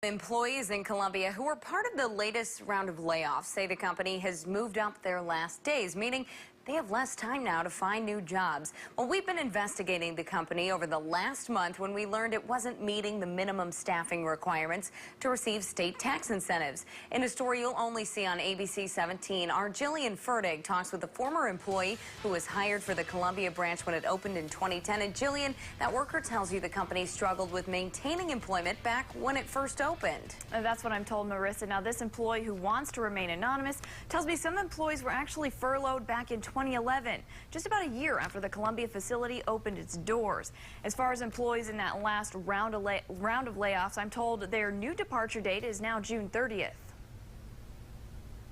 Employees in Columbia who are part of the latest round of layoffs say the company has moved up their last days, meaning they have less time now to find new jobs. Well, we've been investigating the company over the last month when we learned it wasn't meeting the minimum staffing requirements to receive state tax incentives. In a story you'll only see on ABC 17, our Jillian Ferdig talks with a former employee who was hired for the Columbia branch when it opened in 2010. And Jillian, that worker tells you the company struggled with maintaining employment back when it first opened. And that's what I'm told, Marissa. Now, this employee who wants to remain anonymous tells me some employees were actually furloughed back in 2011, just about a year after the Columbia facility opened its doors. As far as employees in that last round of layoffs, I'm told their new departure date is now June 30th.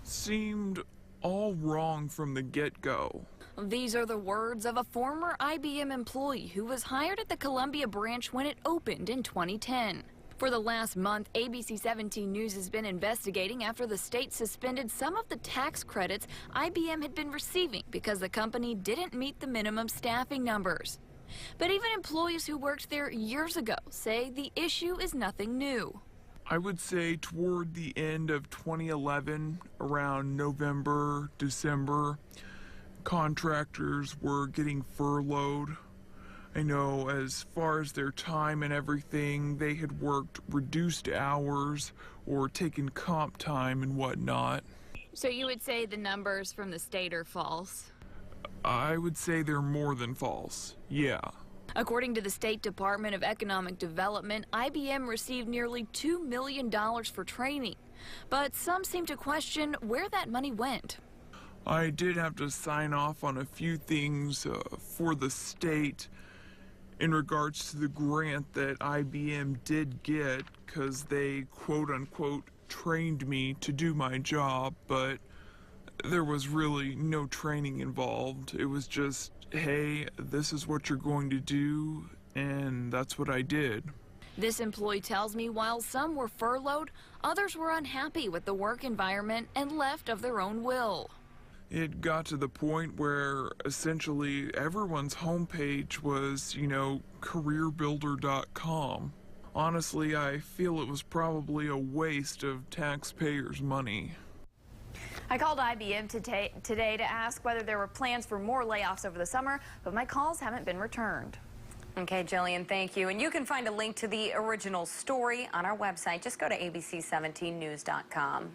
Seemed all wrong from the get-go. These are the words of a former IBM employee who was hired at the Columbia branch when it opened in 2010. For the last month, ABC 17 News has been investigating after the state suspended some of the tax credits IBM had been receiving because the company didn't meet the minimum staffing numbers. But even employees who worked there years ago say the issue is nothing new. I would say toward the end of 2011, around November, December, contractors were getting furloughed. I know as far as their time and everything, they had worked reduced hours or taken comp time and whatnot. So you would say the numbers from the state are false? I would say they're more than false, yeah. According to the State Department of Economic Development, IBM received nearly $2 million for training. But some seem to question where that money went. I did have to sign off on a few things for the state in regards to the grant that IBM did get because they quote-unquote trained me to do my job, but there was really no training involved. It was just, hey, this is what you're going to do, and that's what I did. This employee tells me while some were furloughed, others were unhappy with the work environment and left of their own will. It got to the point where essentially everyone's homepage was, careerbuilder.com. Honestly, I feel it was probably a waste of taxpayers' money. I called IBM today to ask whether there were plans for more layoffs over the summer, but my calls haven't been returned. Okay, Jillian, thank you. And you can find a link to the original story on our website. Just go to abc17news.com.